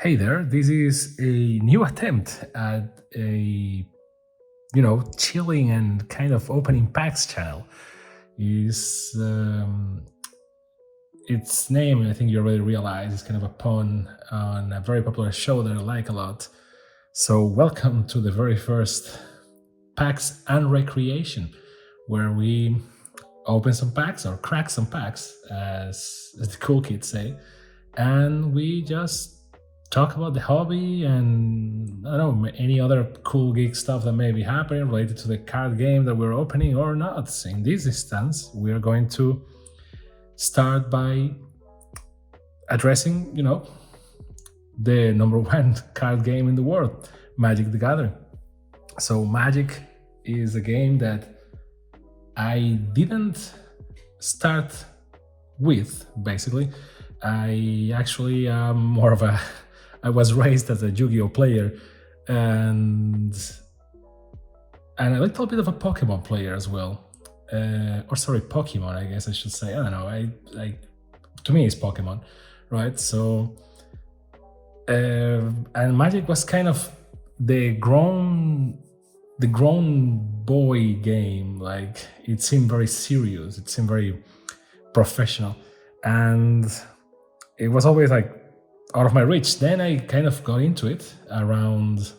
Hey there, this is a new attempt at a, chilling and kind of opening packs channel. Is its name, I think you already realize, is kind of a pun on a very popular show that I like a lot. So welcome to the very first Packs and Recreation, where we open some packs or crack some packs, as the cool kids say, and we just talk about the hobby and I don't know, any other cool geek stuff that may be happening related to the card game that we're opening or not. In this instance, we are going to start by addressing, the number one card game in the world, Magic the Gathering. So Magic is a game that I didn't start with, basically. I actually am more of a I was raised as a Yu-Gi-Oh player and a little bit of a Pokemon player as well. Pokemon, I guess I should say. I don't know. To me, it's Pokemon, right? So, and Magic was kind of the grown boy game. Like, it seemed very serious. It seemed very professional, and it was always like out of my reach. Then I kind of got into it around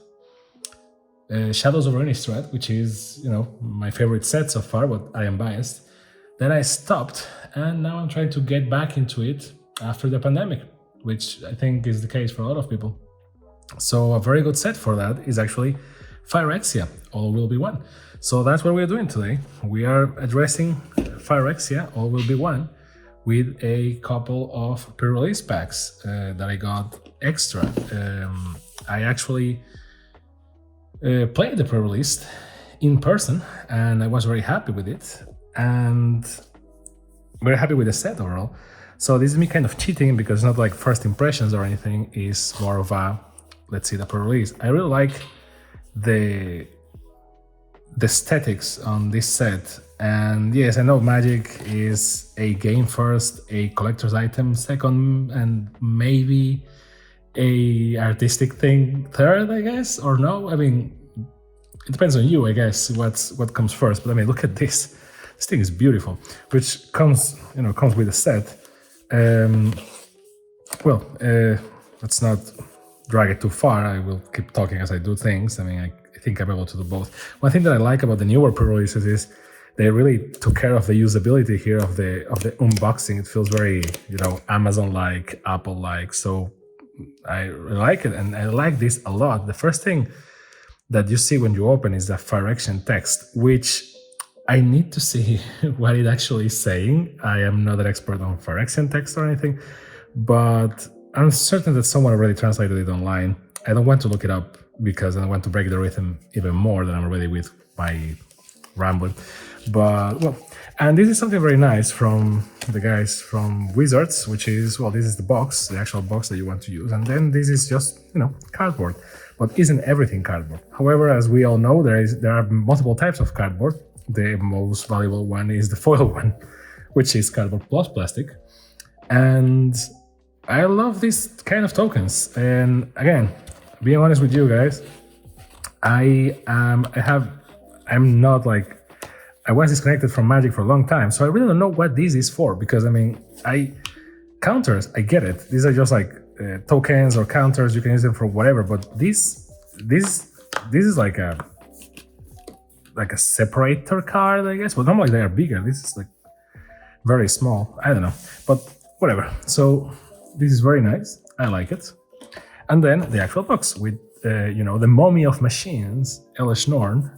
Shadows over Innistrad, which is, my favorite set so far, but I am biased. Then I stopped, and now I'm trying to get back into it after the pandemic, which I think is the case for a lot of people. So a very good set for that is actually Phyrexia, All Will Be One. So that's what we're doing today. We are addressing Phyrexia, All Will Be One, with a couple of pre-release packs that I got extra. I actually played the pre-release in person, and I was very happy with it, and very happy with the set overall. So this is me kind of cheating because it's not like first impressions or anything. It's more of a, let's see, the pre-release. I really like the aesthetics on this set. And yes, I know Magic is a game first, a collector's item second, and maybe a artistic thing third, I guess, or no? I mean, it depends on you, I guess, what comes first. But I mean, look at this. This thing is beautiful, which comes with a set. Let's not drag it too far. I will keep talking as I do things. I mean, I think I'm able to do both. One thing that I like about the newer pre-releases is they really took care of the usability here of the unboxing. It feels very, Amazon-like, Apple-like. So I like it, and I like this a lot. The first thing that you see when you open is the Phyrexia text, which I need to see what it actually is saying. I am not an expert on Phyrexia text or anything, but I'm certain that someone already translated it online. I don't want to look it up because I don't want to break the rhythm even more than I'm already with my rambling. But, and this is something very nice from the guys from Wizards, which is, this is the box, the actual box that you want to use. And then this is just, cardboard. But isn't everything cardboard? However, as we all know, there are multiple types of cardboard. The most valuable one is the foil one, which is cardboard plus plastic. And I love these kind of tokens. And again, being honest with you guys, I was disconnected from Magic for a long time, so I really don't know what this is for, because counters, I get it. These are just like tokens or counters, you can use them for whatever, but this is like a separator card, I guess. Well, normally they are bigger. This is like very small. I don't know, but whatever. So this is very nice. I like it. And then the actual box with the Mummy of Machines, Elish Norn,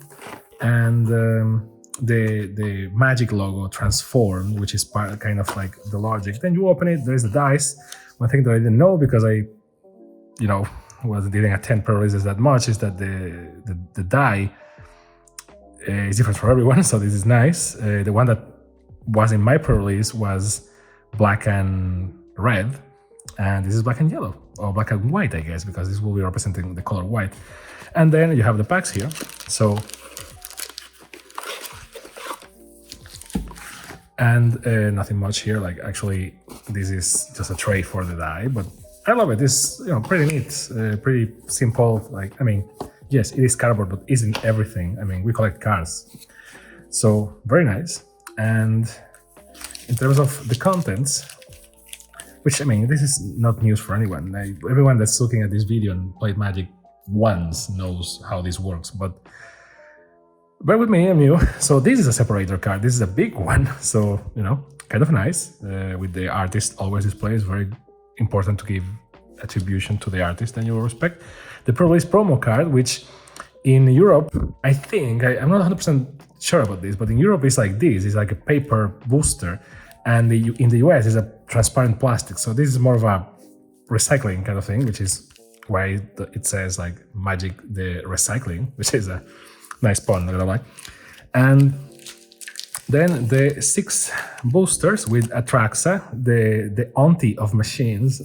and the Magic logo transformed, which is kind of like the logic. Then you open it, there's the dice. One thing that I didn't know, because I didn't attend pre-releases that much, is that the die is different for everyone, so this is nice. The one that was in my pre-release was black and red, and this is black and yellow, or black and white, I guess, because this will be representing the color white. And then you have the packs here. So And nothing much here. Like actually, this is just a tray for the die, but I love it. It's pretty neat, pretty simple. Like I mean, yes, it is cardboard, but isn't everything. I mean, we collect cards, so very nice. And in terms of the contents, which I mean, this is not news for anyone. Everyone that's looking at this video and played Magic once knows how this works, but bear with me, I'm new. So this is a separator card. This is a big one, so kind of nice. With the artist always displays, very important to give attribution to the artist and you will respect. The PreRelease promo card, which in Europe, I think, I'm not 100% sure about this, but in Europe it's like this. It's like a paper booster, and in the US it's a transparent plastic. So this is more of a recycling kind of thing, which is why it says like Magic the Recycling, which is a nice pun, not gonna lie. And then the 6 boosters with Atraxa, the auntie of machines,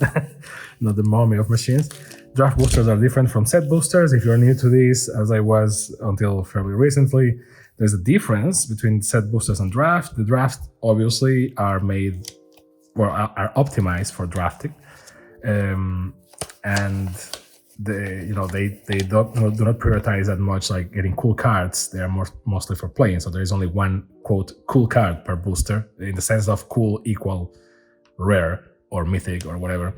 not the mommy of machines. Draft boosters are different from set boosters. If you're new to this, as I was until fairly recently, there's a difference between set boosters and draft. The draft obviously are made or are optimized for drafting, and they do not prioritize that much like getting cool cards. They are mostly for playing. So there is only one quote cool card per booster in the sense of cool equal rare or mythic or whatever,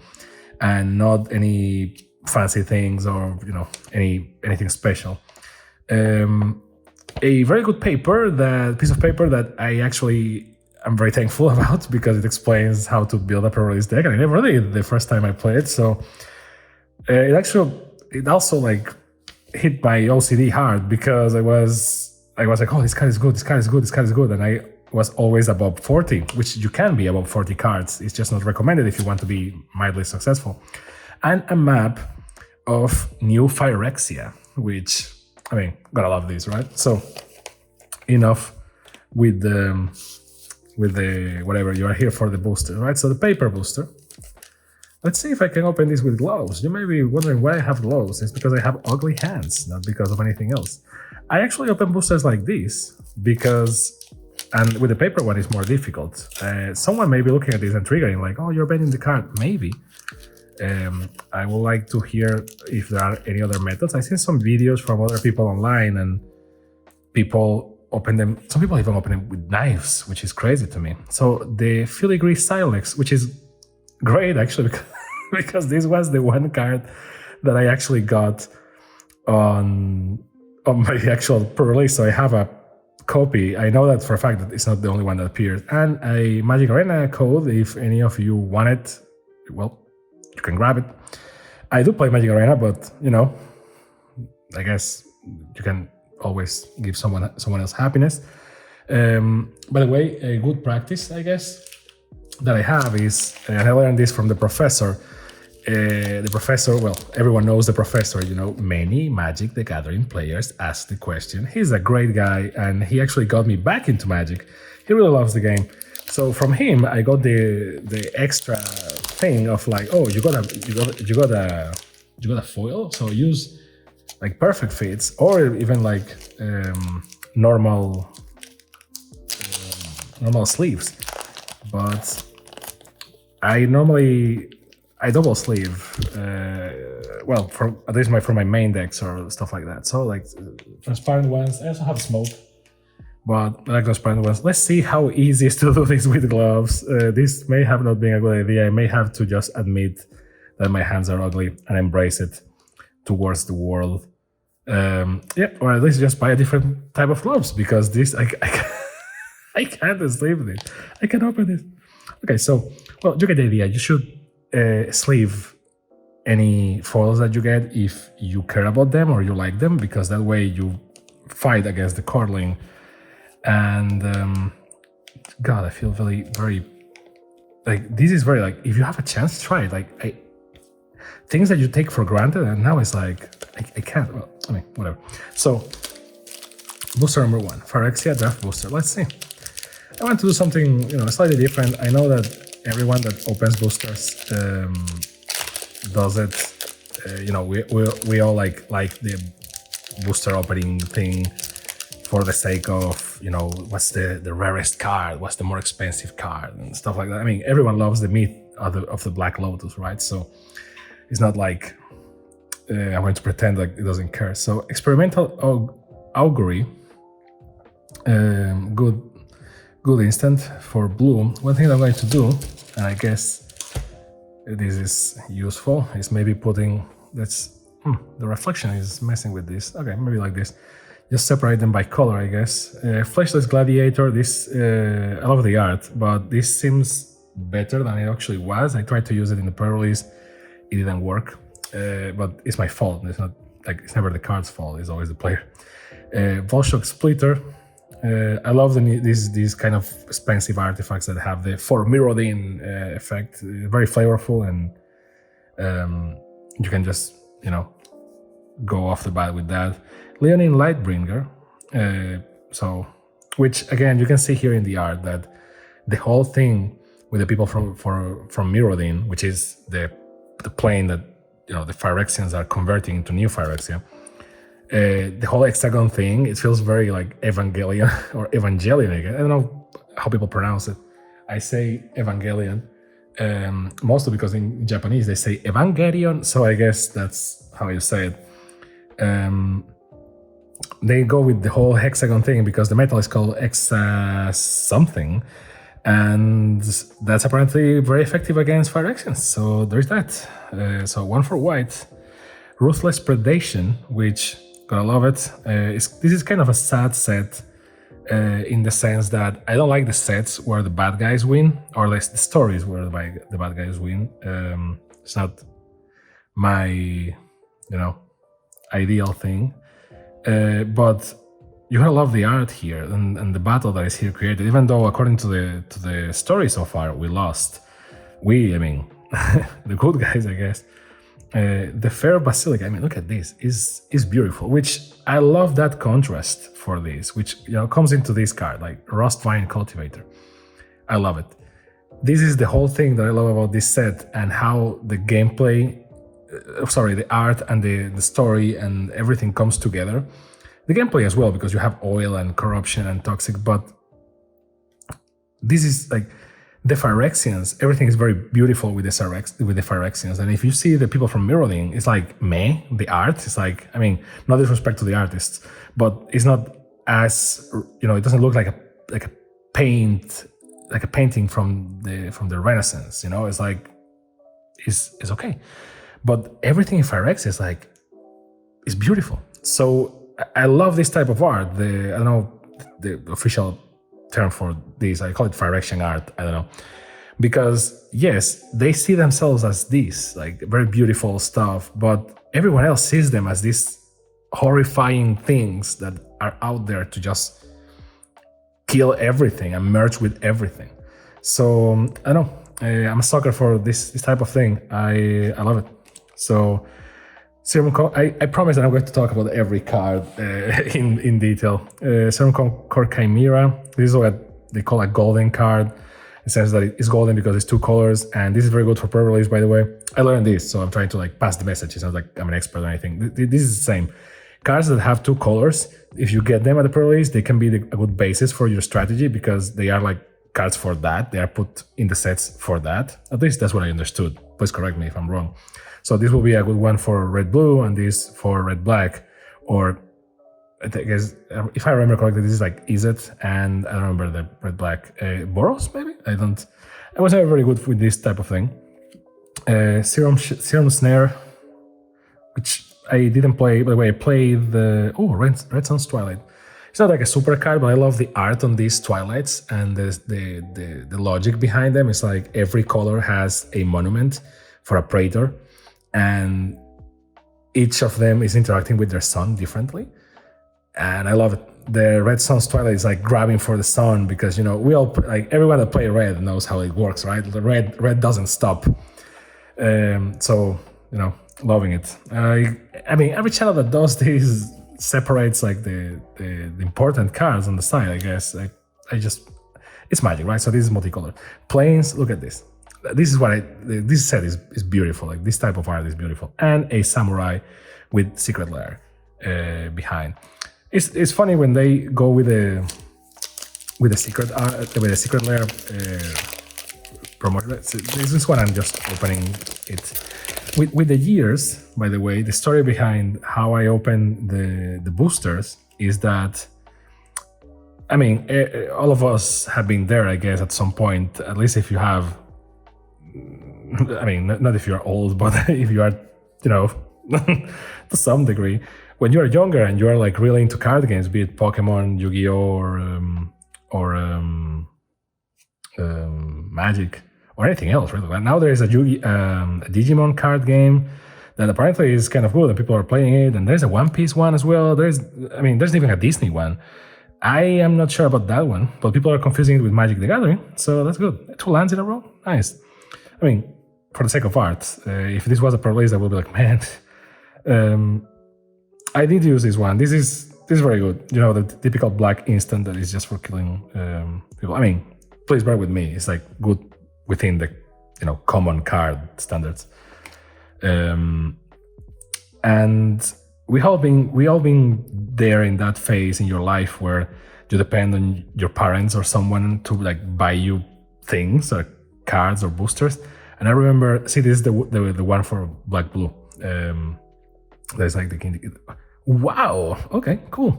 and not any fancy things or anything special. A very good piece of paper that I actually am very thankful about because it explains how to build a PreRelease deck, and I never did the first time I played. So it also like hit my OCD hard because I was like, oh, this card is good, this card is good, this card is good, and I was always above 40, which you can be above 40 cards. It's just not recommended if you want to be mildly successful. And a map of new Phyrexia, which I mean, gotta love this, right? So enough with the whatever, you are here for the booster, right? So the paper booster. Let's see if I can open this with gloves. You may be wondering why I have gloves. It's because I have ugly hands, not because of anything else. I actually open boosters like this and with the paper one it's more difficult. Someone may be looking at this and triggering like, oh, you're bending the card. Maybe. I would like to hear if there are any other methods. I've seen some videos from other people online and people open them. Some people even open them with knives, which is crazy to me. So the Filigree Silex, which is great actually because this was the one card that I actually got on my actual PreRelease. So I have a copy. I know that for a fact that it's not the only one that appeared. And a Magic Arena code, if any of you want it, well, you can grab it. I do play Magic Arena, but I guess you can always give someone else happiness. By the way, a good practice, I guess, that I have is, and I learned this from the professor. The professor, well, everyone knows the professor, many Magic the Gathering players ask the question. He's a great guy, and he actually got me back into Magic. He really loves the game. So from him, I got the extra thing of like, oh, you got a foil, so use like perfect fits or even like normal sleeves. But I double sleeve. Well, at least for my main decks or stuff like that. So like transparent ones. I also have smoke. But I like transparent ones. Let's see how easy it is to do this with gloves. This may have not been a good idea. I may have to just admit that my hands are ugly and embrace it towards the world. Or at least just buy a different type of gloves because this I can't sleeve this. I can open this. Okay, so well, you get the idea. You should sleeve any foils that you get if you care about them or you like them, because that way you fight against the curdling. And God, I feel very, very like this is very like if you have a chance, try it. Like things that you take for granted, and now it's like I can't. Well, I mean, whatever. So booster number 1, Phyrexia draft booster. Let's see. I want to do something slightly different. I know that everyone that opens boosters does it. We all like the booster opening thing for the sake of, what's the rarest card, what's the more expensive card, and stuff like that. I mean, everyone loves the myth of the Black Lotus, right? So it's not like I'm going to pretend like it doesn't care. So experimental augury, good instant for blue. One thing I'm going to do, and I guess this is useful, is maybe putting, the reflection is messing with this. Okay, maybe like this. Just separate them by color, I guess. Fleshless Gladiator, this, I love the art, but this seems better than it actually was. I tried to use it in the pre-release, it didn't work, but it's my fault. It's not like, it's never the card's fault, it's always the player. Volshock Splitter, I love these kind of expensive artifacts that have the for Mirrodin effect. Very flavorful, and you can just, go off the bat with that. Leonine Lightbringer, which again you can see here in the art that the whole thing with the people from Mirrodin, which is the plane that the Phyrexians are converting into new Phyrexia. The whole hexagon thing, it feels very like Evangelion or Evangelion again. I don't know how people pronounce it. I say Evangelion, mostly because in Japanese they say Evangelion, so I guess that's how you say it. They go with the whole hexagon thing because the metal is called hexa something, and that's apparently very effective against Phyrexians. So there's that. So 1 for white. Ruthless Predation, which, gotta love it. This is kind of a sad set in the sense that I don't like the sets where the bad guys win, or less the stories where the bad guys win. It's not my, ideal thing. But you gotta love the art here and the battle that is here created. Even though, according to the story so far, we lost. I mean, the good guys, I guess. The Fair Basilica, I mean, look at this, is beautiful, which I love that contrast for this, which comes into this card, like Rustvine Cultivator. I love it. This is the whole thing that I love about this set, and how the gameplay, the art and the story and everything comes together. The gameplay as well, because you have oil and corruption and toxic, but this is like the Phyrexians, everything is very beautiful with the Phyrexians. And if you see the people from Mirrodin, it's like meh, the art is like, I mean, no disrespect to the artists, but it's not as, it doesn't look like a painting from the Renaissance, it's like, it's okay. But everything in Phyrexia is beautiful. So I love this type of art. I don't know the official term for this. I call it Phyrexian art. I don't know. Because yes, they see themselves as this, like very beautiful stuff, but everyone else sees them as these horrifying things that are out there to just kill everything and merge with everything. So I don't know. I'm a sucker for this type of thing. I love it. So Serum I promise that I'm going to talk about every card in detail. Serum Core Chimera. This is what they call a golden card. It says that it's golden because it's 2 colors, and this is very good for pre-release, by the way. I learned this, so I'm trying to pass the message. It's not like I'm an expert or anything. This is the same. Cards that have 2 colors, if you get them at the pre-release, they can be a good basis for your strategy because they are like cards for that. They are put in the sets for that. At least that's what I understood. Please correct me if I'm wrong. So this will be a good one for red-blue and this for red-black, or I guess, if I remember correctly, this is like Izzet, and I don't remember the red-black Boros, maybe? I was never very good with this type of thing. Serum Snare, which I didn't play, by the way. I played the Red Sun's Twilight. It's not like a super card, but I love the art on these Twilights and the logic behind them. It's like every color has a monument for a praetor, and each of them is interacting with their sun differently. And I love it. The Red Sun's Twilight is like grabbing for the sun because, we all, like everyone that play red knows how it works, right? The red doesn't stop. So, loving it. I mean, every channel that does this separates like the important cards on the side, I guess. It's magic, right? So this is multicolor. Planes, look at this. This is this set is beautiful. Like this type of art is beautiful. And a samurai with secret lair behind. It's funny when they go with the secret layer promotion. This is what I'm just opening it. With the years, by the way, the story behind how I open the boosters is that, I mean, all of us have been there, I guess, at some point. At least if you have, I mean, not if you're old, but if you are, you know, to some degree, when you're younger and you're like really into card games, be it Pokemon, Yu-Gi-Oh, or Magic, or anything else, really. Now there is a Digimon card game that apparently is kind of good, and people are playing it. And there's a One Piece one as well. There's even a Disney one. I am not sure about that one, but people are confusing it with Magic the Gathering, so that's good. 2 lands in a row, nice. I mean, for the sake of art, if this was a PreRelease, I would be like, man, I did use this one. This is very good. You know, the typical black instant that is just for killing people. I mean, please bear with me. It's like good within the, you know, common card standards. And we all been there in that phase in your life where you depend on your parents or someone to like buy you things or cards or boosters. And I remember, see, this is the one for Black Blue. There's like the wow, okay, cool.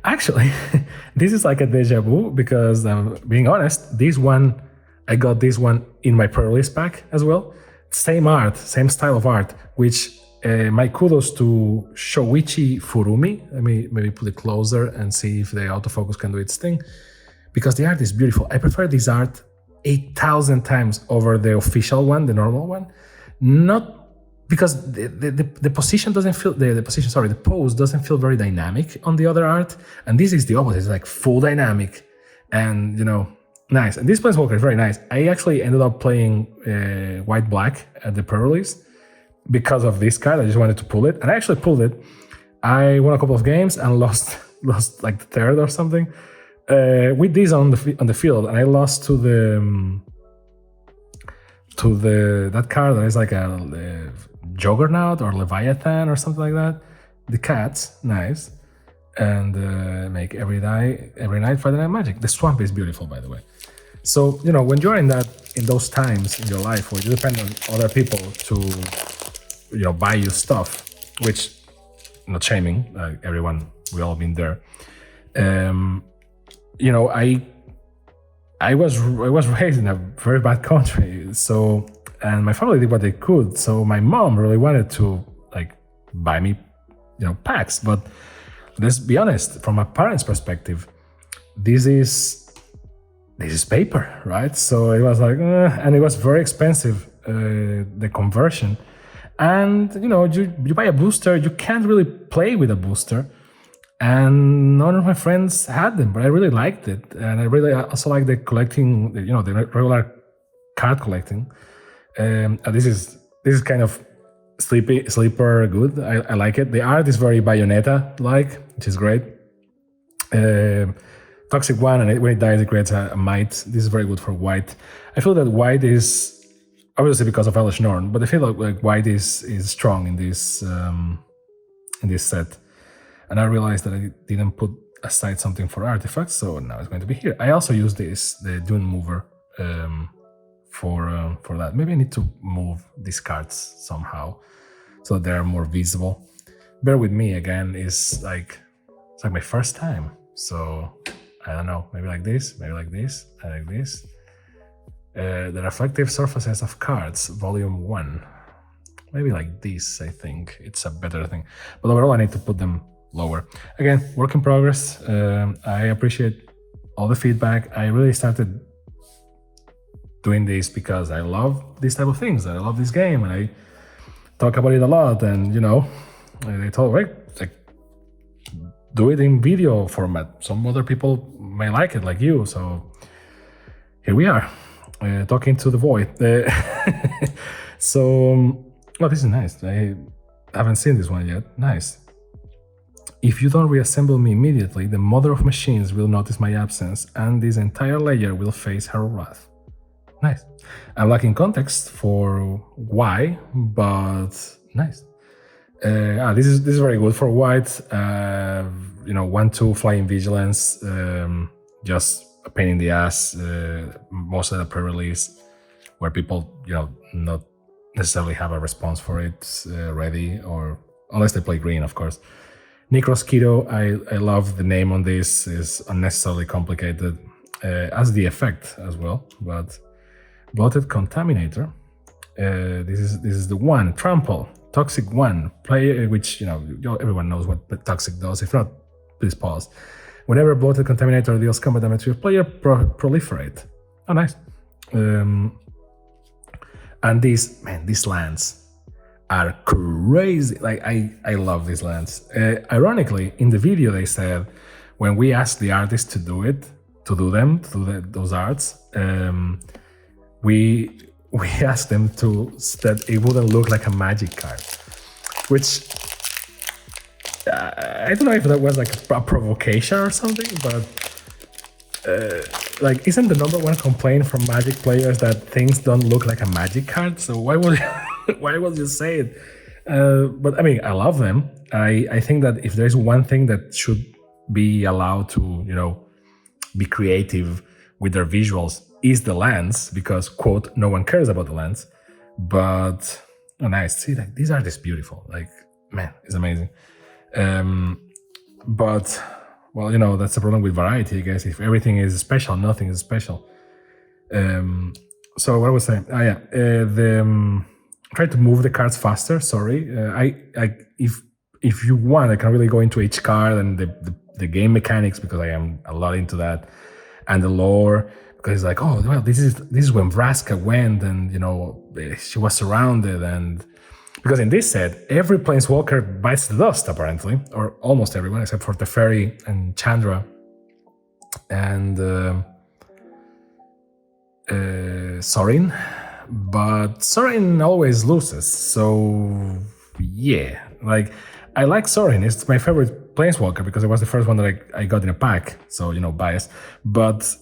Actually, this is like a deja vu because being honest, I got this one in my PreRelease pack as well. Same art, same style of art, which my kudos to Shoichi Furumi. Let me maybe put it closer and see if the autofocus can do its thing, because the art is beautiful. I prefer this art 8,000 times over the official one, the normal one. Not because the position doesn't feel, the pose doesn't feel very dynamic on the other art. And this is the opposite, it's like full dynamic and, you know, nice. And this Planeswalker is very nice. I actually ended up playing white-black at the PreRelease because of this card. I just wanted to pull it, and I actually pulled it. I won a couple of games and lost like the third or something with this on the field, and I lost to that card that is like a Juggernaut or Leviathan or something like that. The cats, nice, and make every night Friday Night Magic. The swamp is beautiful, by the way. So, you know, when you're in those times in your life where you depend on other people to, you know, buy you stuff, which, not shaming, everyone, we all been there. You know, I was raised in a very bad country, so, and my family did what they could. So my mom really wanted to like buy me, you know, packs. But let's be honest, from a parent's perspective, this is paper, right? So it was like, and it was very expensive, the conversion. And, you know, you buy a booster, you can't really play with a booster. And none of my friends had them, but I really liked it. And I really also like the collecting, you know, the regular card collecting. This is kind of sleeper good. I like it. The art is very Bayonetta-like, which is great. Toxic one, and when it dies, it creates a might. This is very good for white. I feel that white is, obviously because of Elish Norn, but I feel like white is strong in this set. And I realized that I didn't put aside something for artifacts, so now it's going to be here. I also use the Dune Mover, for that. Maybe I need to move these cards somehow so that they're more visible. Bear with me again. It's like my first time, so I don't know. Maybe like this, maybe like this, and like this. The reflective surfaces of cards, volume 1. Maybe like this. I think it's a better thing. But overall, I need to put them lower. Again, work in progress. I appreciate all the feedback. I really started doing this because I love these type of things. I love this game, and I talk about it a lot. And, you know, they told, right, like, do it in video format. Some other people may like it, like you. So here we are, talking to the void. So, oh, this is nice. I haven't seen this one yet. Nice. If you don't reassemble me immediately, the mother of machines will notice my absence, and this entire layer will face her wrath. Nice. I'm lacking context for why, but nice. This is very good for white. 1/2 flying vigilance, just a pain in the ass. Most of the pre-release, where people not necessarily have a response for it ready, or unless they play green, of course. Necrosquito, I love the name on this. Is unnecessarily complicated, as the effect as well. But Bloated Contaminator. This is the one. Trample. Toxic 1. Player, which everyone knows what Toxic does. If not, please pause. Whenever Bloated Contaminator deals combat damage to a player, proliferate. Oh, nice. And these lands are crazy. Like I love these lands. Ironically, in the video they said when we asked the artist to do those arts, we asked them that it wouldn't look like a magic card, which I don't know if that was like a provocation or something, but isn't the number one complaint from Magic players that things don't look like a magic card? So why would you say it? But I mean, I love them. I think that if there's one thing that should be allowed to be creative with their visuals is the lands, because quote, no one cares about the lands. But nice. See, like these are just beautiful. Like, man, it's amazing. But well, that's the problem with variety, I guess. If everything is special, nothing is special. So what was I saying? Try to move the cards faster. Sorry, if you want, I can really go into each card and the game mechanics, because I am a lot into that, and the lore, because it's like, oh well, this is when Vraska went, and she was surrounded, and because in this set every planeswalker bites the dust apparently, or almost everyone except for Teferi and Chandra and Sorin, but Sorin always loses. So yeah, like I like Sorin. It's my favorite planeswalker because it was the first one that I got in a pack. So bias, but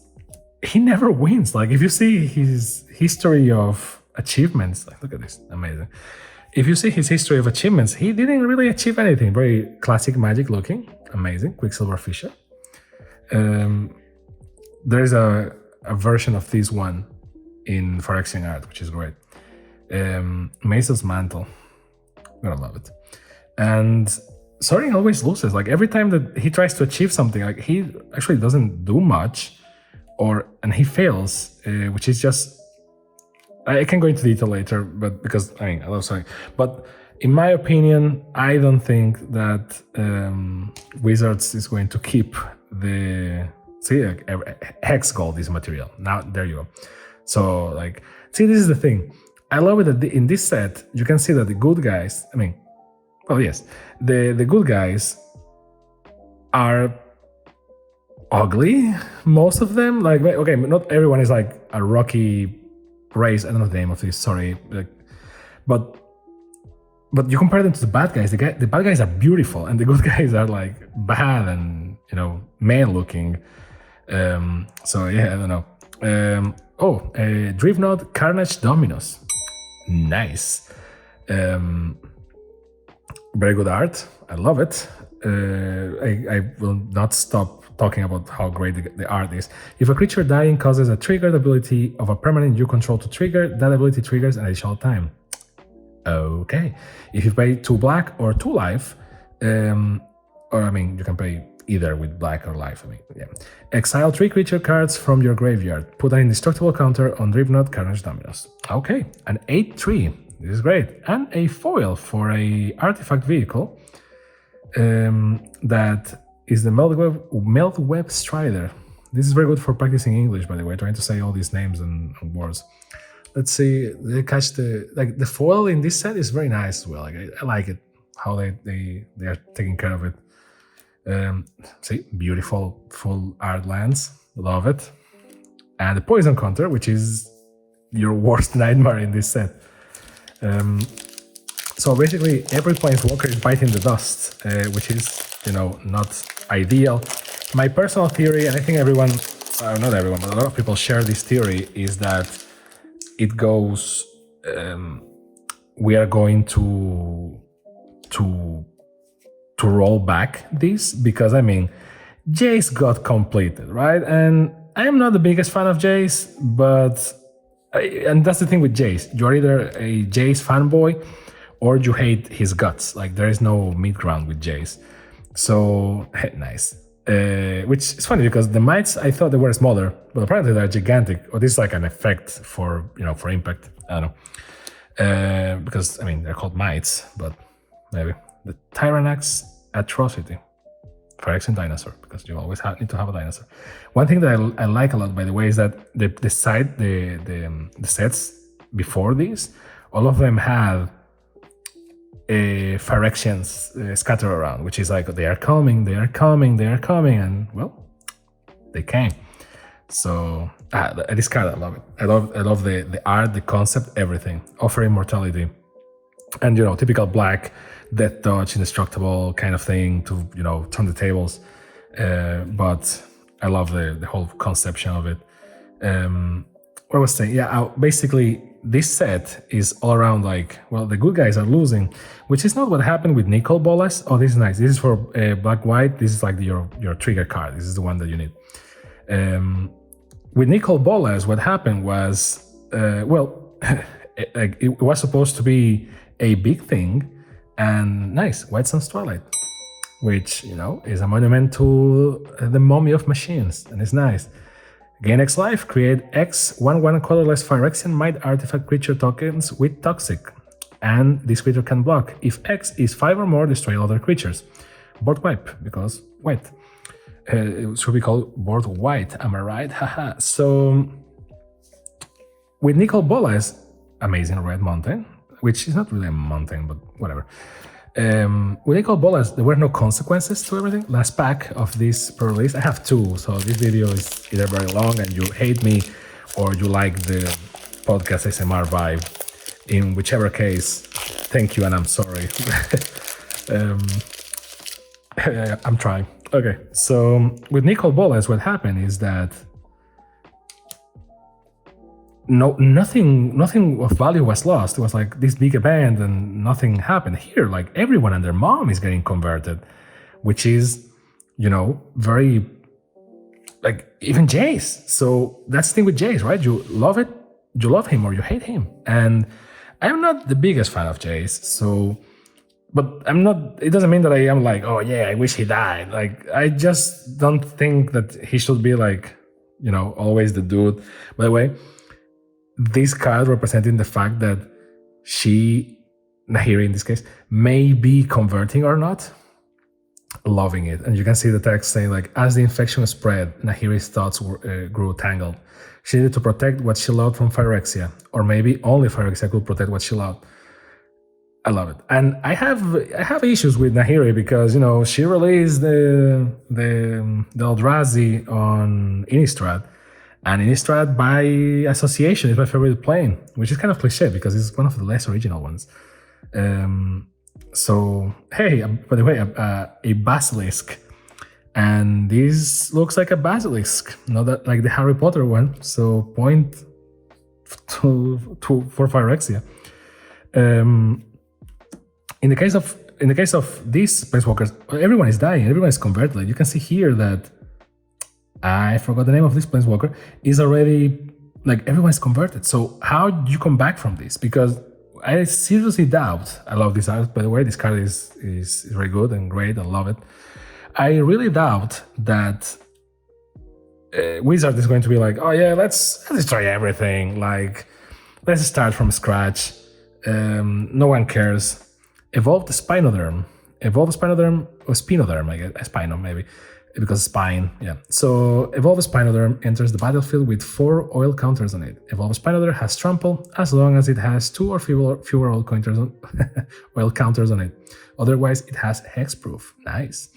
he never wins. Like if you see his history of achievements, like look at this, amazing. If you see his history of achievements, he didn't really achieve anything. Very classic Magic looking, amazing. Quicksilver Fisher. There's a version of this one in Phyrexian art, which is great. Mace's Mantle, gotta love it. And Sorin always loses. Like every time that he tries to achieve something, like he actually doesn't do much, and he fails, which is just. I can go into detail later, but because I love Sorin. But in my opinion, I don't think that Wizards is going to keep the Hex Gold is material. Now there you go. So this is the thing. I love it that in this set you can see that the good guys. The good guys are ugly. Most of them, not everyone is like a Rocky Race. I don't know the name of this. Sorry, but you compare them to the bad guys. The bad guys are beautiful, and the good guys are like bad and male looking. So yeah, I don't know. Dreadnought Carnage Dominus, nice. Very good art. I love it. I will not stop talking about how great the art is. If a creature dying causes a triggered ability of a permanent you control to trigger, that ability triggers an additional time. Okay. If you pay 2 black or 2 life, you can pay either with black or life. Exile 3 creature cards from your graveyard. Put an indestructible counter on Dreadnought Carnage Dominus. Okay. An 8/3. This is great. And a foil for a artifact vehicle that is the Meltweb Strider. This is very good for practicing English, by the way, trying to say all these names and words. Let's see, they catch the foil in this set is very nice as well. I like it, how they are taking care of it. See, beautiful full art lands, love it. And the Poison Counter, which is your worst nightmare in this set. So basically, every planeswalker is biting the dust, which is, not ideal. My personal theory, and I think not everyone, but a lot of people share this theory, is that it goes, we are going to to roll back this, because I mean, Jace got completed, right? And I'm not the biggest fan of Jace, but and that's the thing with Jace. You're either a Jace fanboy or you hate his guts. Like, there is no mid ground with Jace. So nice. Which is funny because the mites, I thought they were smaller, but apparently they're gigantic. Or this is like an effect for for impact. I don't know. Because I mean they're called mites, but maybe the Tyrannax Atrocity. Phyrexian dinosaur, because you always need to have a dinosaur. One thing that I like a lot, by the way, is that the sets before these, all of them have Phyrexians scattered around, which is like they are coming, and well, they came. So this card, I love it. I love the art, the concept, everything. Offer immortality, and typical black death dodge, indestructible kind of thing to turn the tables. But I love the whole conception of it. What I was saying, basically this set is all around like, well, the good guys are losing, which is not what happened with Nicol Bolas. Oh, this is nice. This is for black-white. This is like your trigger card. This is the one that you need. With Nicol Bolas, what happened was, it was supposed to be a big thing, and nice, White Sun's Twilight, which, is a monument to the mummy of machines, and it's nice. Gain X life, create X 1/1 colorless Phyrexian Might artifact creature tokens with Toxic, and this creature can block. If X is 5 or more, destroy other creatures. Board wipe, because white. It should be called board white, am I right? Haha. So, with Nicol Bolas, amazing red mountain, which is not really a mountain, but whatever. With Nicol Bolas, there were no consequences to everything. Last pack of this PreRelease, I have 2, so this video is either very long and you hate me, or you like the podcast ASMR vibe. In whichever case, thank you and I'm sorry. I'm trying. Okay, so with Nicol Bolas, what happened is that nothing of value was lost. It was like this big event and nothing happened. Here, like everyone and their mom is getting converted, which is, very, like, even Jace. So that's the thing with Jace, right? You love it, you love him or you hate him. And I'm not the biggest fan of Jace, so, but it doesn't mean that I am like, oh yeah, I wish he died. Like, I just don't think that he should be like, always the dude. By the way, this card representing the fact that Nahiri in this case, may be converting or not. Loving it. And you can see the text saying like, as the infection spread, Nahiri's thoughts grew tangled. She needed to protect what she loved from Phyrexia, or maybe only Phyrexia could protect what she loved. I love it. And I have issues with Nahiri because, she released the Eldrazi on Innistrad. And Innistrad, by association, is my favorite plane, which is kind of cliche because it's one of the less original ones. So, hey, by the way, a basilisk. And this looks like a basilisk, not that, like the Harry Potter one. So, point for Phyrexia. In the case of these Planeswalkers, everyone is dying, everyone is converted. You can see here that I forgot the name of this Planeswalker, is already, like, everyone is converted. So how do you come back from this? Because I seriously doubt, I love this art, by the way, this card is very good and great, I love it. I really doubt that Wizard is going to be like, oh yeah, let's destroy everything, like, let's start from scratch, no one cares. Evolve the Spinoderm, or Spinoderm, I guess, Spino maybe, because spine, yeah. So Evolve Spinoderm enters the battlefield with 4 oil counters on it. Evolve Spinoderm has trample as long as it has 2 or fewer oil counters on it. Otherwise, it has hexproof. Nice.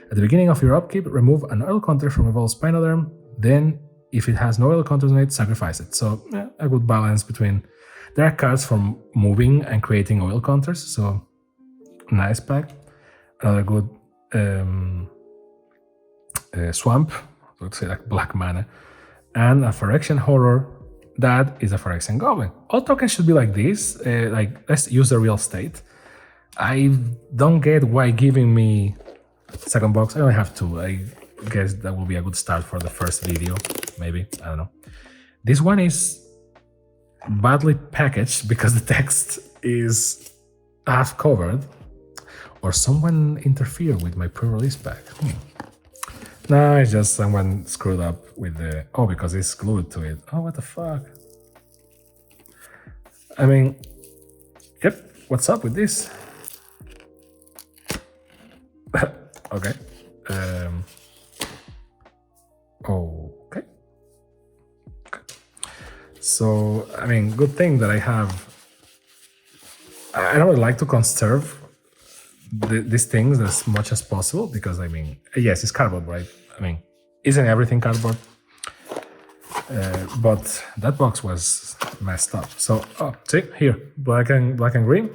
At the beginning of your upkeep, remove an oil counter from Evolve Spinoderm. Then, if it has no oil counters on it, sacrifice it. So, yeah, a good balance between. There are cards for moving and creating oil counters. So, nice pack. Another good. Swamp, let's say like black mana, and a Phyrexian Horror that is a Phyrexian Goblin. All tokens should be like this, like let's use the real state. I don't get why giving me second box. I only have two. I guess that will be a good start for the first video, maybe. I don't know. This one is badly packaged because the text is half covered, or someone interfered with my pre-release pack. No, it's just someone screwed up with the... Oh, because it's glued to it. Oh, what the fuck? I mean, yep, what's up with this? Okay. Okay. So, I mean, good thing that I have... I don't really like to conserve these things as much as possible because, I mean, yes, it's cardboard, right? I mean, isn't everything cardboard? But that box was messed up. So, oh, see, here, black and green.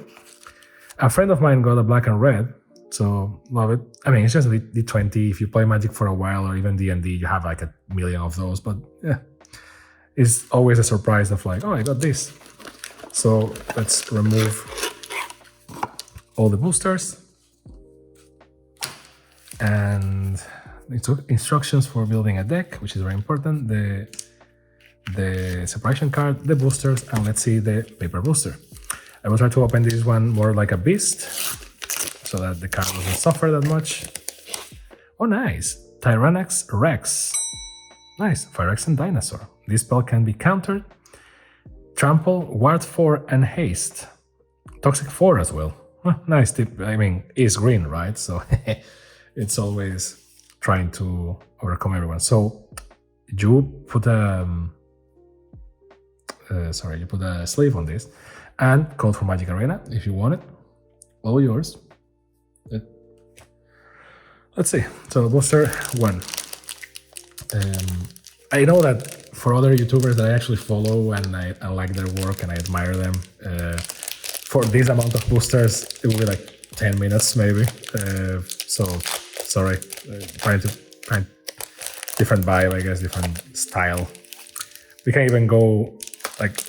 A friend of mine got a black and red, so love it. I mean, it's just D20. If you play Magic for a while or even D&D, you have like a million of those, but yeah. It's always a surprise of like, oh, I got this. So let's remove all the boosters. And instructions for building a deck, which is very important. The separation card, the boosters, and let's see the paper booster. I will try to open this one more like a beast, so that the card doesn't suffer that much. Oh, nice. Tyrannosaurus Rex. Nice. Phyrexian dinosaur. This spell can be countered. Trample, Ward 4, and Haste. Toxic 4 as well. Nice tip. I mean, it's green, right? So it's always trying to overcome everyone. So you put a you put a sleeve on this, and code for Magic Arena if you want it. All yours. Let's see. So booster 1. I know that for other YouTubers that I actually follow and I like their work and I admire them, for this amount of boosters, it will be like 10 minutes maybe. So sorry, trying different vibe, I guess, different style. We can even go like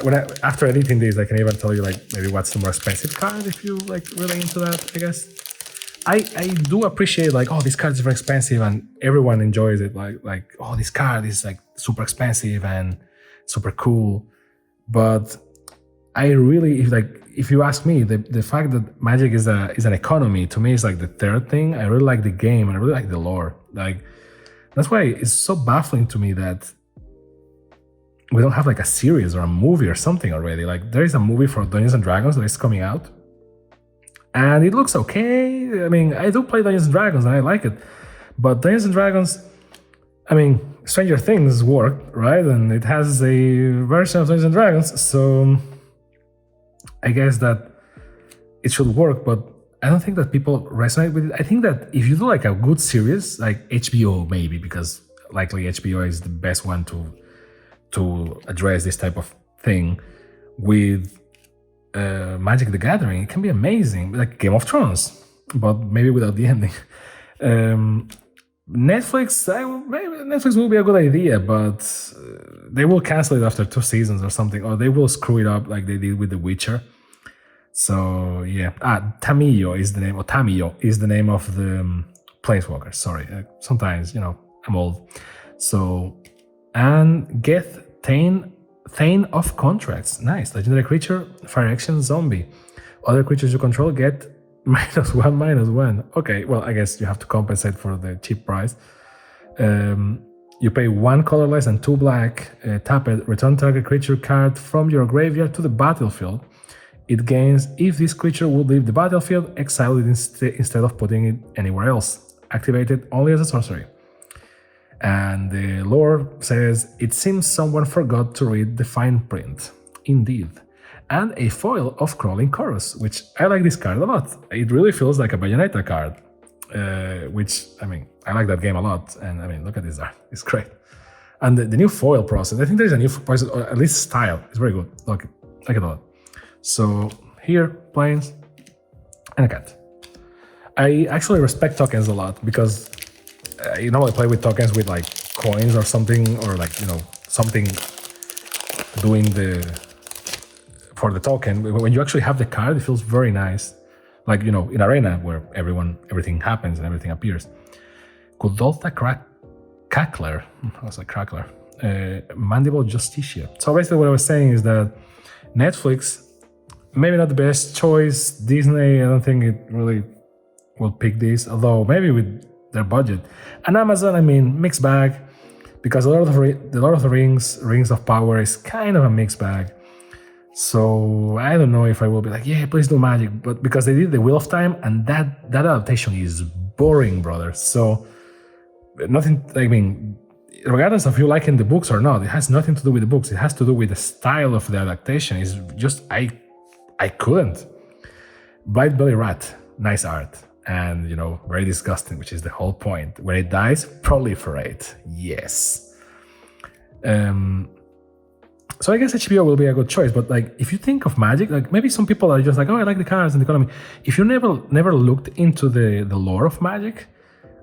after editing this, I can even tell you like maybe what's the more expensive card if you like really into that, I guess. I do appreciate like, oh, this card is very expensive and everyone enjoys it. Like oh, this card is like super expensive and super cool. But I really, if you ask me, the fact that Magic is an economy to me is like the third thing. I really like the game and I really like the lore. Like that's why it's so baffling to me that we don't have like a series or a movie or something already. Like there is a movie for Dungeons and Dragons that is coming out. And it looks okay. I mean, I do play Dungeons & Dragons and I like it. But Dungeons & Dragons, I mean, Stranger Things worked, right? And it has a version of Dungeons & Dragons. So I guess that it should work, but I don't think that people resonate with it. I think that if you do like a good series, like HBO maybe, because likely HBO is the best one to address this type of thing with Magic the Gathering, it can be amazing, like Game of Thrones, but maybe without the ending. Netflix will be a good idea, but they will cancel it after 2 seasons or something, or they will screw it up like they did with The Witcher. So yeah, Tamio is the name, or Tamio is the name of the Planeswalker. Sorry, sometimes I'm old. So and Geth Thane of Contracts. Nice. Legendary creature, Phyrexian zombie. Other creatures you control get -1/-1. Okay, well, I guess you have to compensate for the cheap price. You pay 1 colorless and 2 black. Tap it. Return target creature card from your graveyard to the battlefield. It gains if this creature would leave the battlefield, exile it instead of putting it anywhere else. Activate it only as a sorcery. And the lore says, it seems someone forgot to read the fine print. Indeed. And a foil of Crawling Chorus, which I like this card a lot. It really feels like a Bayonetta card, which, I mean, I like that game a lot. And I mean, look at this art. It's great. And the new foil process, I think there's a new process, or at least style. It's very good. Like it a lot. So here, planes, and a cat. I actually respect tokens a lot because I play with tokens with like coins or something, or like, something doing for the token. When you actually have the card, it feels very nice. like, you know, in Arena where everything happens and everything appears. Kudolta Cackler, I was like Crackler, Mandible Justicia. So basically what I was saying is that Netflix, maybe not the best choice. Disney, I don't think it really will pick this, although maybe with their budget. And Amazon, I mean, mixed bag, because the Lord of the Rings of Power is kind of a mixed bag. So I don't know if I will be like, yeah, please do Magic, but because they did the Wheel of Time, and that adaptation is boring, brother. So nothing, I mean, regardless of you liking the books or not, it has nothing to do with the books. It has to do with the style of the adaptation. It's just, I couldn't. Blight Belly Rat, nice art. And, you know, very disgusting, which is the whole point. When it dies, proliferate. Yes. So I guess HBO will be a good choice. But like, if you think of Magic, like maybe some people are just like, oh, I like the cards and the economy. If you never looked into the lore of Magic,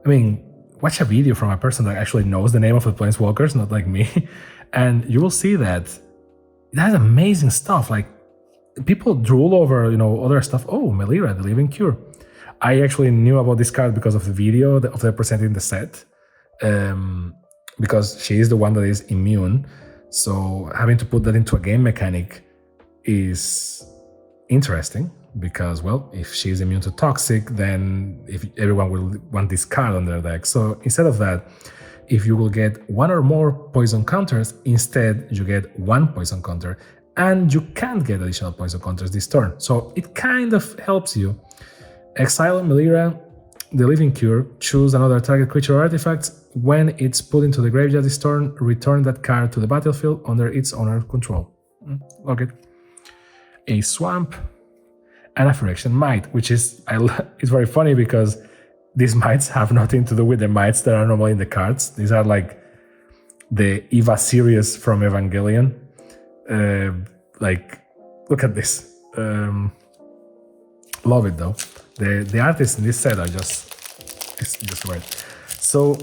I mean, watch a video from a person that actually knows the name of the Planeswalkers, not like me, and you will see that it has amazing stuff. Like, people drool over, you know, other stuff. Oh, Melira, the Living Cure. I actually knew about this card because of the video of them presenting the set, because she is the one that is immune. So having to put that into a game mechanic is interesting, because, well, if she's immune to toxic, then if everyone will want this card on their deck. So instead of that, if you will get one or more poison counters, instead you get one poison counter, and you can't get additional poison counters this turn. So it kind of helps you. Exile Melira, the Living Cure, choose another target creature or artifact. When it's put into the graveyard this turn, return that card to the battlefield under its owner's control. Okay. A Swamp and a Phyrexian Might, which is, it's very funny because these mites have nothing to do with the mites that are normally in the cards. These are like the Eva series from Evangelion. Like, look at this. Love it though. The artists in this set are it's just great. So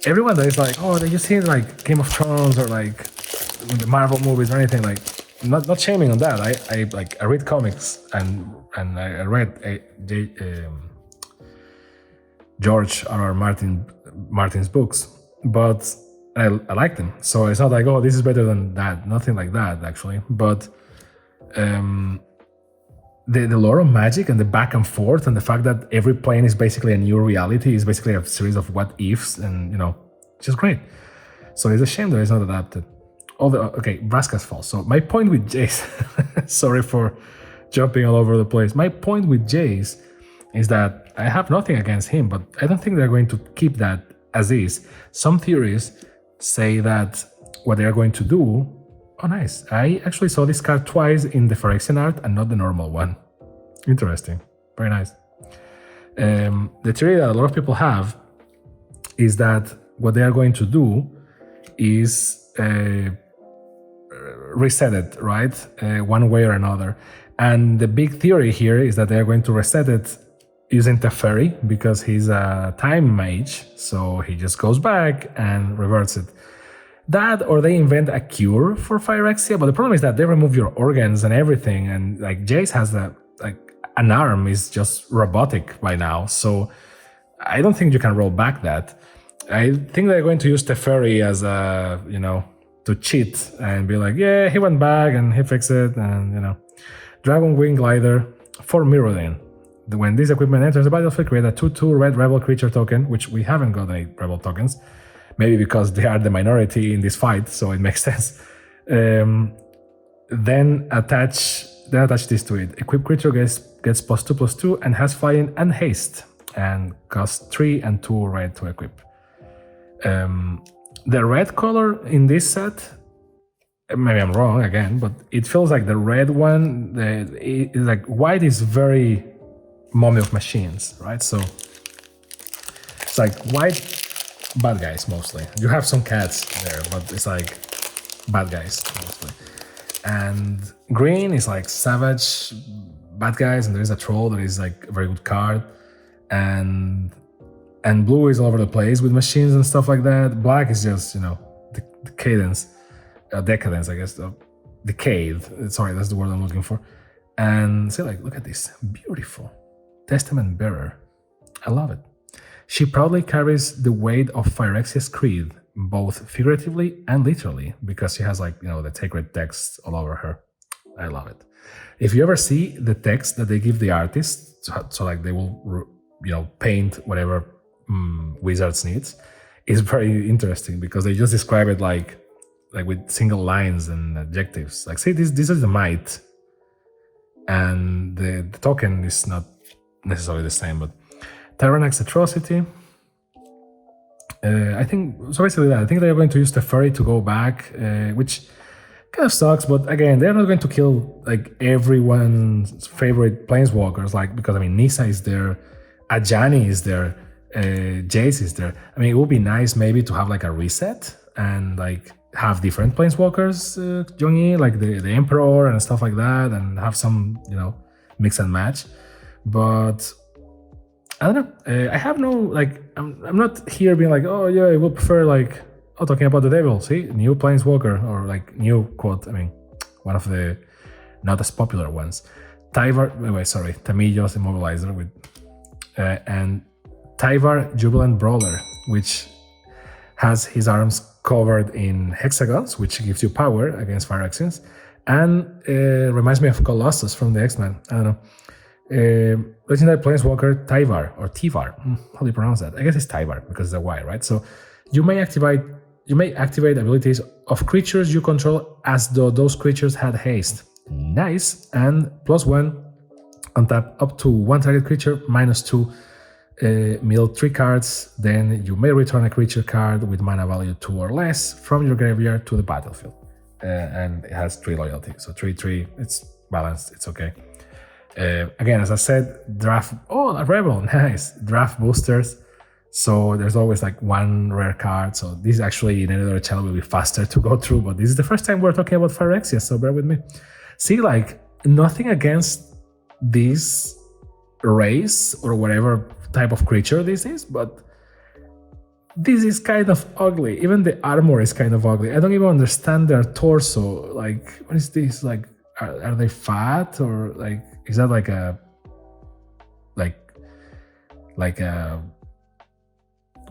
everyone that is like, oh, they just seen like Game of Thrones or like the Marvel movies or anything, like, not shaming on that. I read comics and I read George R.R. Martin's books, but I like them. So it's not like, oh, this is better than that. Nothing like that, actually. But the lore of Magic and the back and forth and the fact that every plane is basically a new reality, is basically a series of what ifs, and, you know, it's just great. So it's a shame that it's not adapted. Okay, Vraska's Fall. So my point with Jace, sorry for jumping all over the place. My point with Jace is that I have nothing against him, but I don't think they're going to keep that as is. Some theories say that what they are going to do. Oh, nice. I actually saw this card twice in the Phyrexian art and not the normal one. Interesting. Very nice. The theory that a lot of people have is that what they are going to do is reset it, right? One way or another. And the big theory here is that they're going to reset it using Teferi, because he's a time mage. So he just goes back and reverts it. That, or they invent a cure for Phyrexia, but the problem is that they remove your organs and everything, and like Jace has an arm is just robotic by now, so I don't think you can roll back that. I think they're going to use Teferi as a, you know, to cheat and be like, yeah, he went back and he fixed it, and, you know. Dragon Wing Glider for Mirrodin. When this equipment enters the battlefield, create a 2/2 red rebel creature token, which we haven't got any rebel tokens. Maybe because they are the minority in this fight, so it makes sense. Then attach this to it. Equip creature gets +2/+2 and has flying and haste, and costs 3 and 2 red to equip. The red color in this set, maybe I'm wrong again, but it feels like the red one, like white is very Mummy of Machines, right? So it's like white. Bad guys mostly. You have some cats there, but it's like bad guys mostly. And green is like savage bad guys, and there is a troll that is like a very good card. And blue is all over the place with machines and stuff like that. Black is just, you know, the cadence, decadence, I guess. Decayed. Sorry, that's the word I'm looking for. And see, like, look at this, beautiful. Testament Bearer. I love it. She proudly carries the weight of Phyrexia's creed, both figuratively and literally, because she has the sacred text all over her. I love it. If you ever see the text that they give the artists, so like they will, paint whatever wizards needs, it's very interesting because they just describe it like with single lines and adjectives. Like, say this is the might, and the token is not necessarily the same, but Tyrannax Atrocity. I think so. Basically, that I think they're going to use the fairy to go back, which kind of sucks. But again, they're not going to kill everyone's favorite planeswalkers. Because Nissa is there, Ajani is there, Jace is there. It would be nice maybe to have a reset and have different planeswalkers join in, the Emperor and stuff like that, and have some mix and match. But I don't know. I have no I'm not here being oh yeah, I would prefer talking about the devil. See, new planeswalker or new quote. One of the not as popular ones. Tamillo's Immobilizer with and Tyvar Jubilant Brawler, which has his arms covered in hexagons, which gives you power against Phyrexians, and reminds me of Colossus from the X-Men. I don't know. Legendary Planeswalker Tyvar or Tivar. How do you pronounce that? I guess it's Tyvar because it's a Y, right? So you may activate abilities of creatures you control as though those creatures had haste. Nice. And +1 on tap up to one target creature, -2. Mill 3 cards, then you may return a creature card with mana value 2 or less from your graveyard to the battlefield. And it has 3 loyalty, so 3/3. It's balanced. It's okay. Again, as I said, draft. Oh, a rebel, nice. Draft boosters. So there's always one rare card. So this actually in another channel will be faster to go through. But this is the first time we're talking about Phyrexia, so bear with me. See, nothing against this race or whatever type of creature this is, but this is kind of ugly. Even the armor is kind of ugly. I don't even understand their torso. What is this? Are they fat or is that a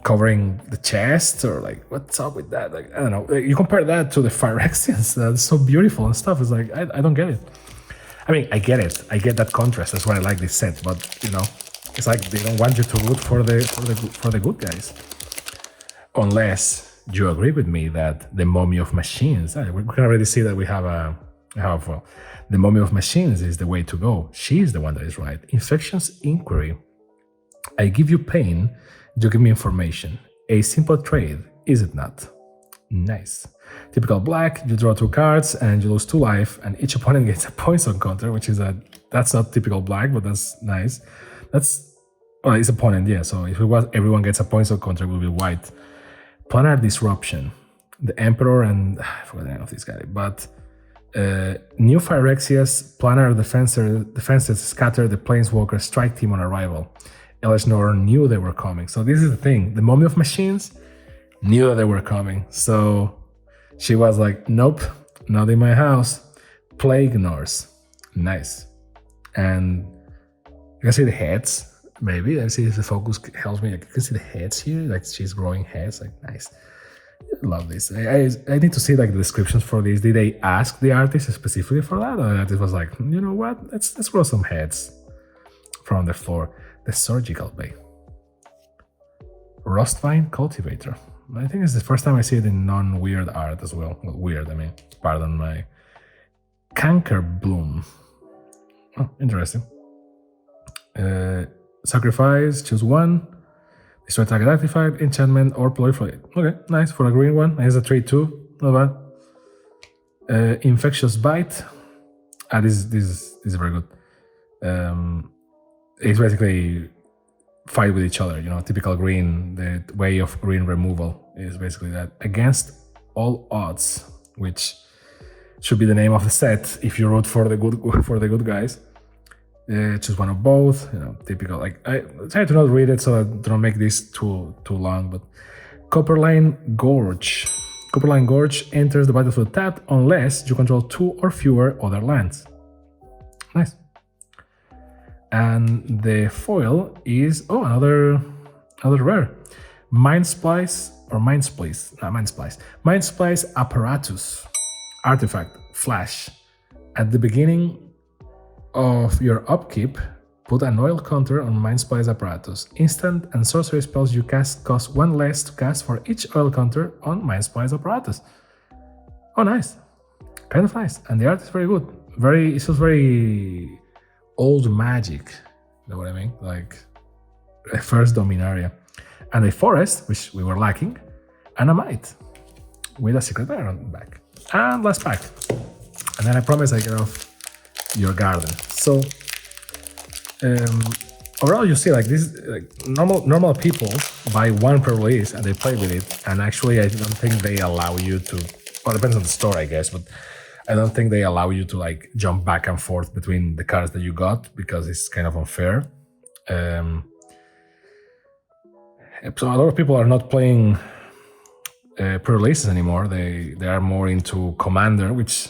covering the chest or what's up with that? I don't know. You compare that to the Phyrexians that's so beautiful and stuff. It's I don't get it. I get it. I get that contrast. That's why I like this set. But it's they don't want you to root for the good guys, unless you agree with me that the Mummy of Machines. We can already see that we have the Mummy of Machines is the way to go. She is the one that is right. Infections Inquiry. I give you pain. You give me information. A simple trade, is it not? Nice. Typical black, you draw 2 cards and you lose 2 life, and each opponent gets a poison counter, which is that's not typical black, but that's nice. It's opponent, yeah. So if it was everyone gets a poison counter, it will be white. Planar Disruption. The Emperor and I forgot the name of this guy, but new Phyrexia's planar defenses scatter the Planeswalker strike team on arrival. Elesnor knew they were coming. So this is the thing. The Mummy of Machines knew that they were coming. So she was nope, not in my house. Plague Nurse. Nice. And you can see the heads, maybe. Let's see if the focus helps me. You can see the heads here. She's growing heads. Nice. I love this. I need to see the descriptions for this. Did they ask the artist specifically for that? Or the artist was you know what? Let's grow some heads from the floor. The Surgical Bay. Rustvine Cultivator. I think it's the first time I see it in non-weird art as well. Weird, pardon my... Canker Bloom. Oh, interesting. Sacrifice, choose 1. Destroy target artifact, enchantment, or proliferate. Okay, nice for a green one. It's a 3/2, not bad. Infectious Bite. This is very good. It's basically fight with each other, typical green. The way of green removal is basically that. Against all odds, which should be the name of the set if you root for the good guys. Choose one of both, typical. I try to not read it so I don't make this too long, but Copperline Gorge. Copperline Gorge enters the battlefield tapped unless you control 2 or fewer other lands. Nice. And the foil is another rare. Mind Splice Apparatus artifact flash. At the beginning of your upkeep, put an oil counter on Mind Splice Apparatus. Instant and sorcery spells you cast cost 1 less to cast for each oil counter on Mind Splice Apparatus. Oh, nice. Kind of nice. And the art is very good. It feels very old magic. You know what I mean? Like a first Dominaria. And a forest, which we were lacking, and a might with a secret lair on the back. And last pack. And then I promise I get off your garden. So overall, you see, like this, like normal people buy one pre-release and they play with it. And actually, I don't think they allow you to. Well, it depends on the store, I guess, but I don't think they allow you to like jump back and forth between the cards that you got because it's kind of unfair. So a lot of people are not playing pre-releases anymore. They are more into Commander, which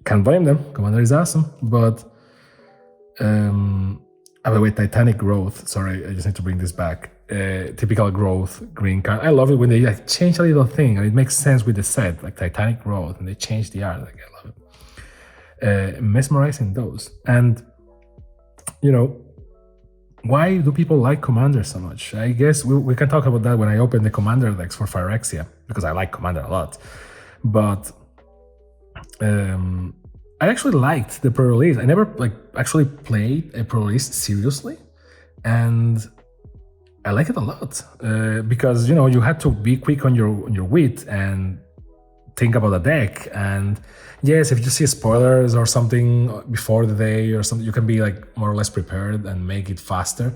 can't blame them. Commander is awesome, but by the way, Titanic Growth. Sorry, I just need to bring this back. Typical growth green card. I love it when they like change a little thing and it makes sense with the set, like Titanic Growth, and they change the art. Like I love it. Mesmerizing those, and you know. Why do people like Commander so much? I guess we can talk about that when I open the Commander decks for Phyrexia, because I like Commander a lot. But I actually liked the pre-release. I never actually played a pre-release seriously, and I like it a lot because you had to be quick on your wit and think about the deck. And yes, if you see spoilers or something before the day or something, you can be like more or less prepared and make it faster.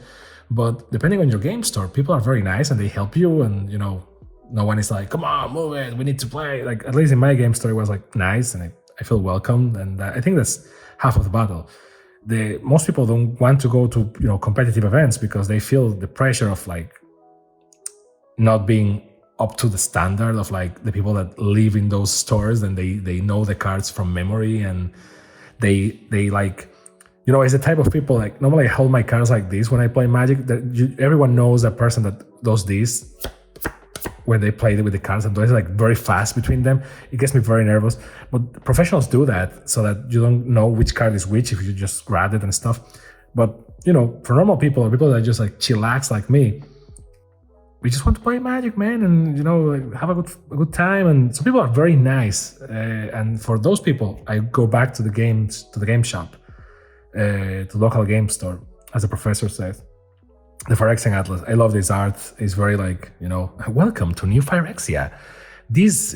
But depending on your game store, people are very nice and they help you. And no one is like, come on, move it, we need to play. Like at least in my game store, it was like nice and I feel welcomed. And I think that's half of the battle. Most people don't want to go to competitive events because they feel the pressure of like not being up to the standard of like the people that live in those stores and they know the cards from memory, and they like it's the type of people like normally I hold my cards like this when I play Magic. That everyone knows a person that does this when they play with the cards and does it like very fast between them. It gets me very nervous. But professionals do that so that you don't know which card is which if you just grab it and stuff. But for normal people or people that just like chillax like me, we just want to play Magic, man, and have a good time. And some people are very nice, and for those people, I go back to the game shop, to the local game store, as the professor says. The Phyrexian Atlas. I love this art. It's very like welcome to New Phyrexia. This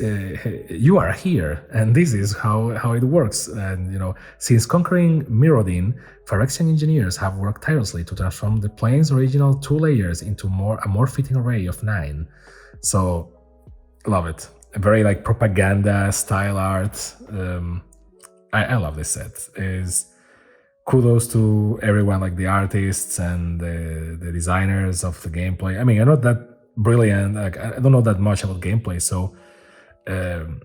you are here, and this is how it works. And since conquering Mirrodin, Phyrexian engineers have worked tirelessly to transform the plane's original 2 layers into a more fitting array of 9. So, love it. A very like propaganda style art. I love this set. Kudos to everyone, like the artists and the designers of the gameplay. I mean, I'm not that brilliant. Like I don't know that much about gameplay, so.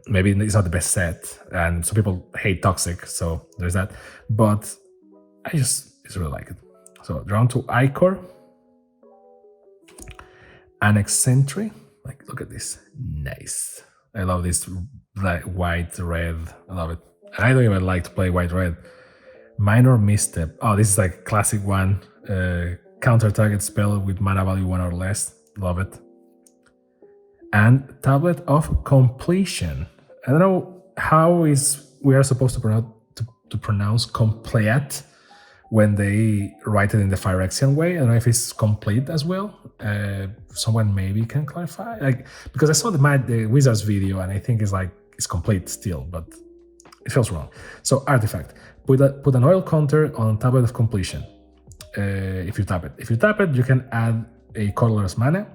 Maybe it's not the best set, and some people hate Toxic, so there's that. But I just really like it. So drawn to Icor, Annex Sentry. Like, look at this, nice. I love this white red. I love it. And I don't even like to play white red. Minor Misstep. Oh, this is like classic one. Counter target spell with mana value 1 or less. Love it. And Tablet of Completion. I don't know how we are supposed to pronounce complete when they write it in the Phyrexian way. I don't know if it's complete as well. Someone maybe can clarify. Like, because I saw the Wizards video and I think it's complete still, but it feels wrong. So artifact. Put an oil counter on Tablet of Completion. If you tap it, you can add a colorless mana.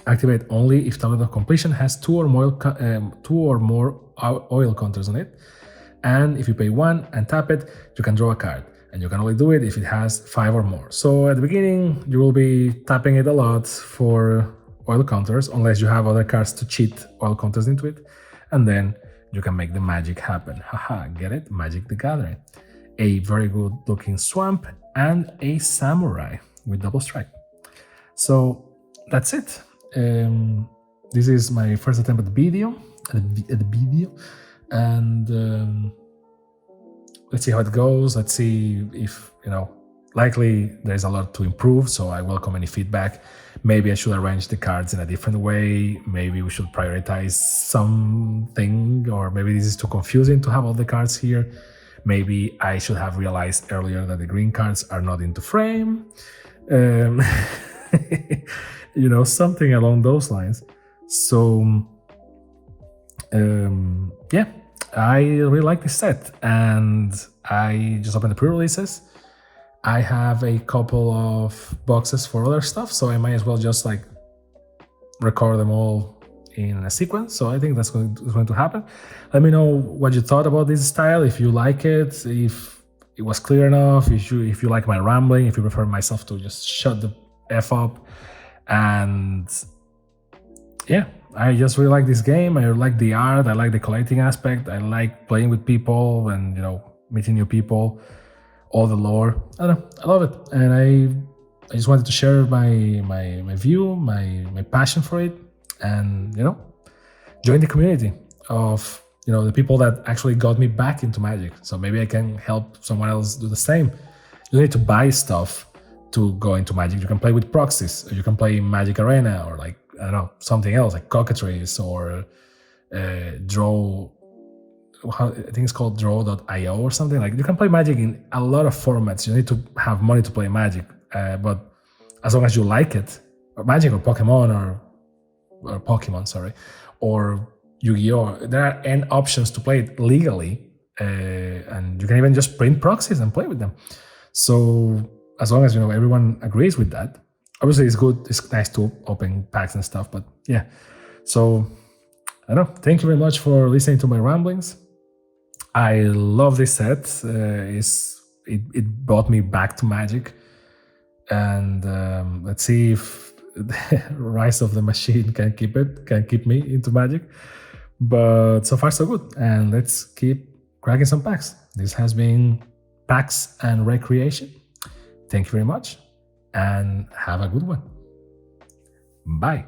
Activate only if Tablet of Completion has 2 or more oil counters on it. And if you pay 1 and tap it, you can draw a card. And you can only do it if it has 5 or more. So at the beginning, you will be tapping it a lot for oil counters, unless you have other cards to cheat oil counters into it. And then you can make the magic happen. Haha, get it? Magic the Gathering. A very good looking swamp and a samurai with double strike. So that's it. This is my first attempt at the video, and let's see how it goes. Let's see if, likely there's a lot to improve, so I welcome any feedback. Maybe I should arrange the cards in a different way. Maybe we should prioritize something, or maybe this is too confusing to have all the cards here. Maybe I should have realized earlier that the green cards are not into frame. Something along those lines. So, yeah, I really like this set, and I just opened the pre-releases. I have a couple of boxes for other stuff, so I might as well just record them all in a sequence. So I think that's going to happen. Let me know what you thought about this style, if you like it, if it was clear enough, if you like my rambling, if you prefer myself to just shut the F up. And yeah, I just really like this game. I like the art, I like the collecting aspect, I like playing with people and meeting new people, all the lore. I don't know, I love it, and I just wanted to share my view, my passion for it, and join the community of the people that actually got me back into Magic. So maybe I can help someone else do the same. You don't need to buy stuff to go into Magic. You can play with proxies, or you can play Magic Arena, or I don't know, something else like Cockatrice, or Draw. I think it's called Draw.io or something. You can play Magic in a lot of formats. You need to have money to play Magic, but as long as you like it, or Magic or Pokemon or Pokemon, sorry, or Yu-Gi-Oh, there are N options to play it legally, and you can even just print proxies and play with them. So as long as everyone agrees with that, obviously it's good. It's nice to open packs and stuff, but yeah. So I don't know. Thank you very much for listening to my ramblings. I love this set. It brought me back to Magic, and let's see if Rise of the Machine can keep me into Magic. But so far so good, and let's keep cracking some packs. This has been Packs and Recreation. Thank you very much, and have a good one. Bye.